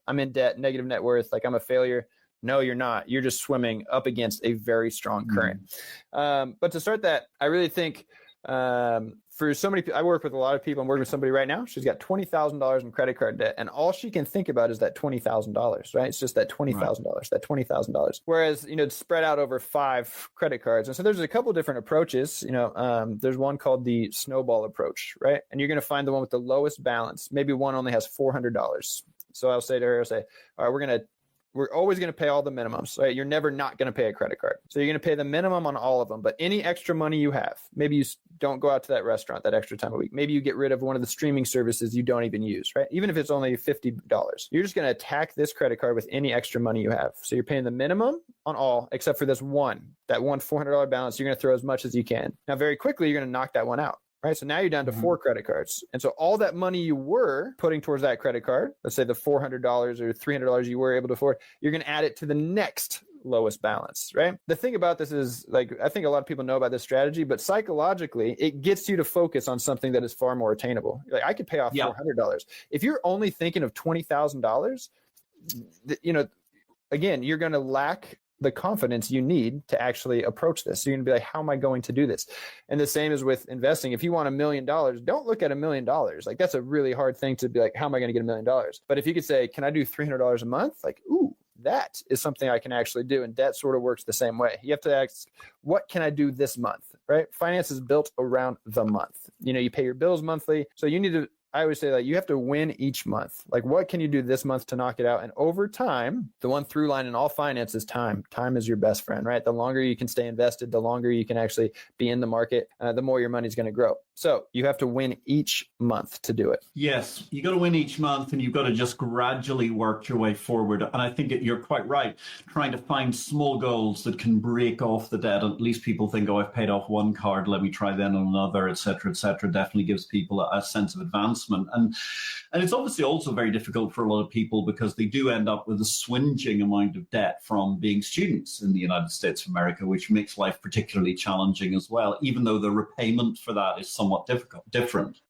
S2: I'm in debt, negative net worth, like I'm a failure. No, you're not. You're just swimming up against a very strong current. But to start that, I really think for so many people, I work with a lot of people. I'm working with somebody right now. She's got $20,000 in credit card debt, and all she can think about is that $20,000, right? It's just that $20,000, that $20,000. Whereas, it's spread out over 5 credit cards. And so there's a couple different approaches. There's one called the snowball approach, right? And you're going to find the one with the lowest balance. Maybe one only has $400. So I'll say to her, all right, we're always going to pay all the minimums, right? You're never not going to pay a credit card. So you're going to pay the minimum on all of them, but any extra money you have, maybe you don't go out to that restaurant that extra time a week. Maybe you get rid of one of the streaming services you don't even use, right? Even if it's only $50, you're just going to attack this credit card with any extra money you have. So you're paying the minimum on all, except for this one, that one $400 balance. You're going to throw as much as you can. Now, very quickly, you're going to knock that one out. Right. So now you're down to 4 credit cards. And so all that money you were putting towards that credit card, let's say the $400 or $300 you were able to afford, you're going to add it to the next lowest balance, right? The thing about this is, like, I think a lot of people know about this strategy, but psychologically, it gets you to focus on something that is far more attainable. Like, I could pay off $400. If you're only thinking of $20,000, again, you're going to lack the confidence you need to actually approach this. So you're gonna be like, how am I going to do this? And the same is with investing. If you want $1 million, don't look at $1 million. Like that's a really hard thing to be like, how am I going to get $1 million? But if you could say, can I do $300 a month? Like, ooh, that is something I can actually do. And debt sort of works the same way. You have to ask, what can I do this month, right? Finance is built around the month. You pay your bills monthly. So you need to, I always say that you have to win each month. Like, what can you do this month to knock it out? And over time, the one through line in all finance is time. Time is your best friend, right? The longer you can stay invested, the longer you can actually be in the market, the more your money's going to grow. So you have to win each month to do it.
S1: Yes, you got to win each month, and you've got to just gradually work your way forward. And I think you're quite right, trying to find small goals that can break off the debt. At least people think, oh, I've paid off one card, let me try then on another, et cetera, definitely gives people a sense of advancement. And it's obviously also very difficult for a lot of people because they do end up with a swinging amount of debt from being students in the United States of America, which makes life particularly challenging as well, even though the repayment for that is somewhat different.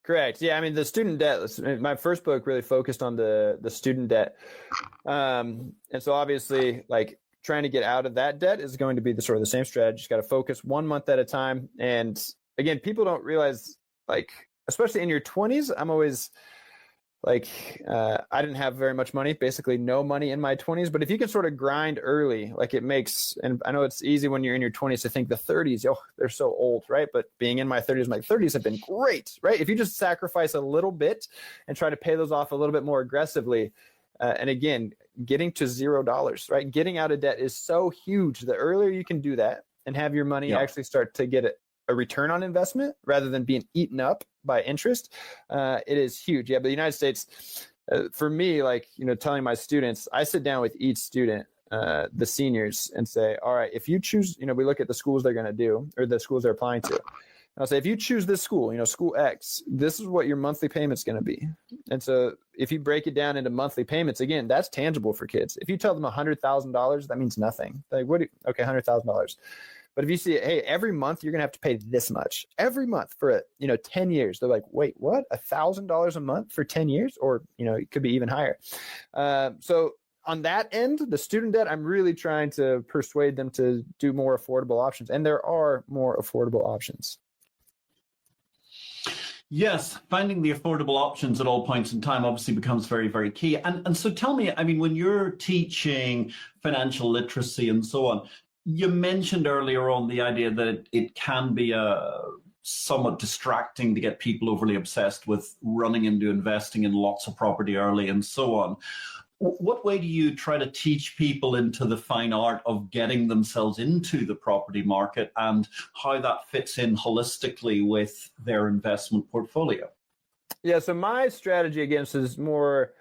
S2: Correct. Yeah. I mean, the student debt, my first book really focused on the student debt. And so obviously, like, trying to get out of that debt is going to be the sort of the same strategy. You just got to focus 1 month at a time. And again, people don't realize, like, especially in your 20s, I'm always like, I didn't have very much money, basically no money in my 20s. But if you can sort of grind early, like it makes, and I know it's easy when you're in your 20s to think the 30s, they're so old, right? But being in my 30s have been great, right? If you just sacrifice a little bit and try to pay those off a little bit more aggressively, and again, getting to $0, right? Getting out of debt is so huge. The earlier you can do that and have your money actually start to get a return on investment rather than being eaten up by interest, it is huge. Yeah, but the United States, for me, like, telling my students, I sit down with each student, the seniors, and say, all right, if you choose, we look at the schools they're going to do or the schools they're applying to. I'll say, if you choose this school, school X, this is what your monthly payment's going to be. And so if you break it down into monthly payments, again, that's tangible for kids. If you tell them $100,000, that means nothing. Like, okay, $100,000. But if you see, hey, every month you're going to have to pay this much every month for 10 years. They're like, wait, what? $1,000 a month for 10 years? Or, it could be even higher. So on that end, the student debt, I'm really trying to persuade them to do more affordable options. And there are more affordable options.
S1: Yes, finding the affordable options at all points in time obviously becomes very, very key. And so tell me, I mean, when you're teaching financial literacy and so on, you mentioned earlier on the idea that it can be somewhat distracting to get people overly obsessed with running into investing in lots of property early and so on. What way do you try to teach people into the fine art of getting themselves into the property market and how that fits in holistically with their investment portfolio? Yeah,
S2: so my strategy, again, is more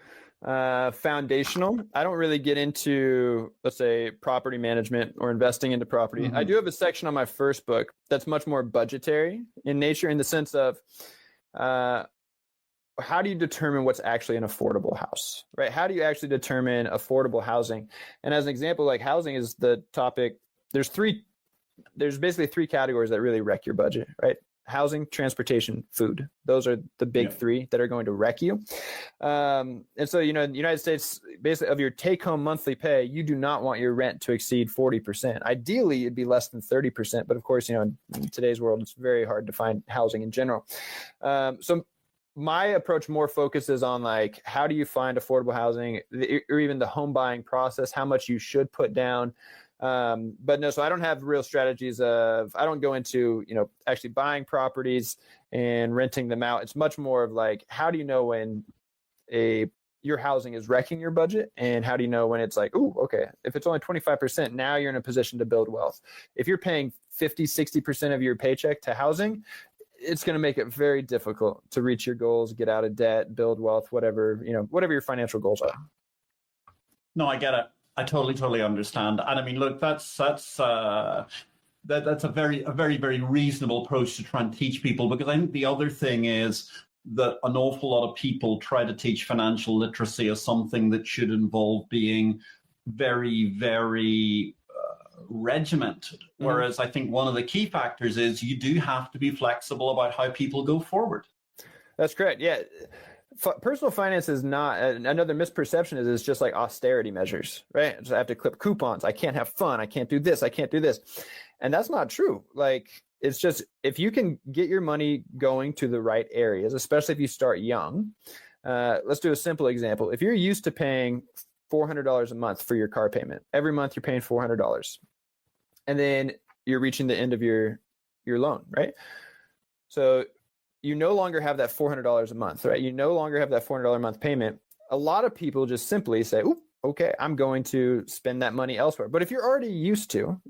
S2: foundational. I don't really get into, let's say, property management or investing into property. Mm-hmm. I do have a section on my first book that's much more budgetary in nature, in the sense of how do you determine what's actually an affordable house, right? How do you actually determine affordable housing? And as an example, like housing is the topic. There's basically three categories that really wreck your budget, right? Housing, transportation, food. Those are the big three that are going to wreck you. And so, in the United States, basically of your take-home monthly pay, you do not want your rent to exceed 40%. Ideally, it'd be less than 30%. But of course, in today's world, it's very hard to find housing in general. So my approach more focuses on like, how do you find affordable housing, or even the home buying process, how much you should put down. But no, so I don't have real strategies I don't go into, actually buying properties and renting them out. It's much more of like, how do you know when your housing is wrecking your budget? And how do you know when it's like, ooh, okay, if it's only 25%, now you're in a position to build wealth. If you're paying 50, 60% of your paycheck to housing, it's going to make it very difficult to reach your goals, get out of debt, build wealth, whatever your financial goals are.
S1: No, I get it. I totally understand. And I mean, look, that's a very, very reasonable approach to try and teach people, because I think the other thing is that an awful lot of people try to teach financial literacy as something that should involve being very, very regimented. Mm-hmm. Whereas I think one of the key factors is you do have to be flexible about how people go forward.
S2: That's correct. Yeah. Personal finance is not, another misperception is it's just like austerity measures, right? So I have to clip coupons. I can't have fun. I can't do this. I can't do this. And that's not true. Like, it's just, if you can get your money going to the right areas, especially if you start young, let's do a simple example. If you're used to paying $400 a month for your car payment, every month you're paying $400, and then you're reaching the end of your loan, right? So you no longer have that $400 a month, right? You no longer have that $400 a month payment. A lot of people just simply say, "Ooh, okay, I'm going to spend that money elsewhere." But if you're already used to,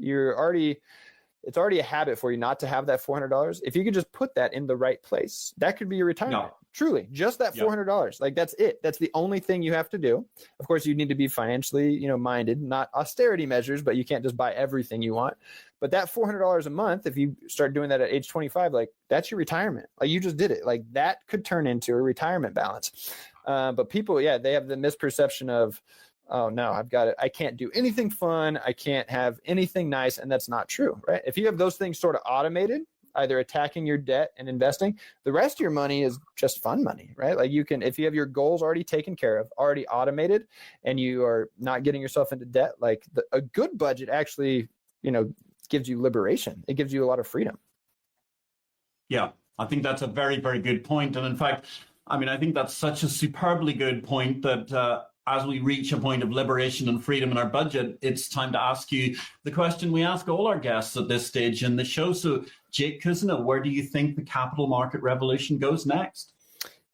S2: it's already a habit for you not to have that $400. If you could just put that in the right place, that could be your retirement. No. Truly, just that $400. Like, that's it. That's the only thing you have to do. Of course, you need to be financially, minded, not austerity measures, but you can't just buy everything you want. But that $400 a month, if you start doing that at age 25, like, that's your retirement. Like, you just did it. Like, that could turn into a retirement balance. But people, they have the misperception of, oh no, I can't do anything fun. I can't have anything nice. And that's not true, right? If you have those things sort of automated, either attacking your debt and investing, the rest of your money is just fun money, right? Like, you can, if you have your goals already taken care of, already automated, and you are not getting yourself into debt, like a good budget actually, gives you liberation. It gives you a lot of freedom.
S1: Yeah, I think that's a very, very good point. And in fact, I mean, I think that's such a superbly good point that as we reach a point of liberation and freedom in our budget, it's time to ask you the question we ask all our guests at this stage in the show. So, Jake Kuzna, where do you think the capital market revolution goes next?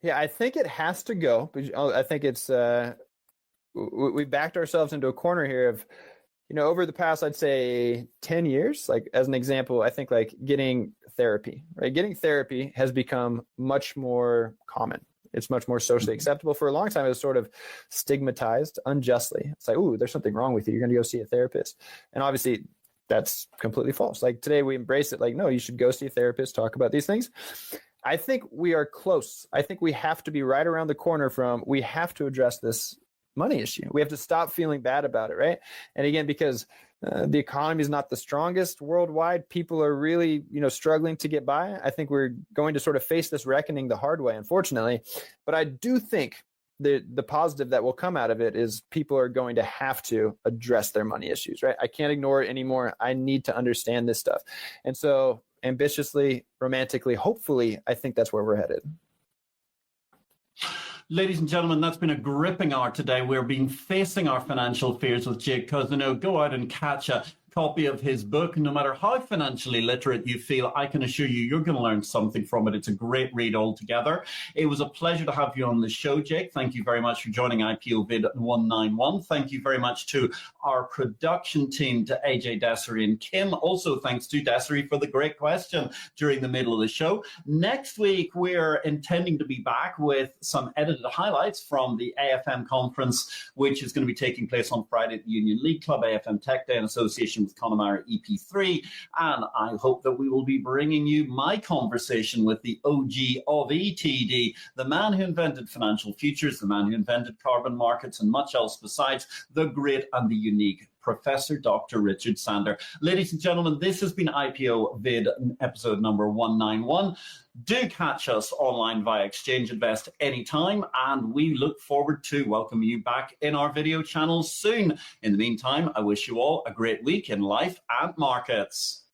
S2: Yeah, I think it has to go. I think it's we backed ourselves into a corner here of, over the past, I'd say 10 years, like as an example, I think like getting therapy, right? Getting therapy has become much more common. It's much more socially acceptable. For a long time, it was sort of stigmatized unjustly. It's like, ooh, there's something wrong with you. You're going to go see a therapist. And obviously, that's completely false. Like today we embrace it, like, no, you should go see a therapist, talk about these things. I think we are close. I think we have to be right around the corner from, we have to address this money issue. We have to stop feeling bad about it, right? And again, because the economy is not the strongest worldwide, people are really, struggling to get by. I think we're going to sort of face this reckoning the hard way, unfortunately. But I do think the positive that will come out of it is people are going to have to address their money issues, right? I can't ignore it anymore. I need to understand this stuff. And so ambitiously, romantically, hopefully, I think that's where we're headed.
S1: Ladies and gentlemen, that's been a gripping hour today. We've been facing our financial fears with Jake Cousineau. Go out and catch a copy of his book. No matter how financially literate you feel, I can assure you, you're going to learn something from it. It's a great read altogether. It was a pleasure to have you on the show, Jake. Thank you very much for joining IPO-VID 191. Thank you very much to our production team, to AJ, Desiree, and Kim. Also, thanks to Desiree for the great question during the middle of the show. Next week, we're intending to be back with some edited highlights from the AFM conference, which is going to be taking place on Friday at the Union League Club, AFM Tech Day in association with Connemara EP3, and I hope that we will be bringing you my conversation with the OG of ETD, the man who invented financial futures, the man who invented carbon markets, and much else besides, the great and the unique Professor Dr. Richard Sander. Ladies and gentlemen, this has been IPO-VID episode number 191. Do catch us online via Exchange Invest anytime, and we look forward to welcoming you back in our video channels soon. In the meantime, I wish you all a great week in life and markets.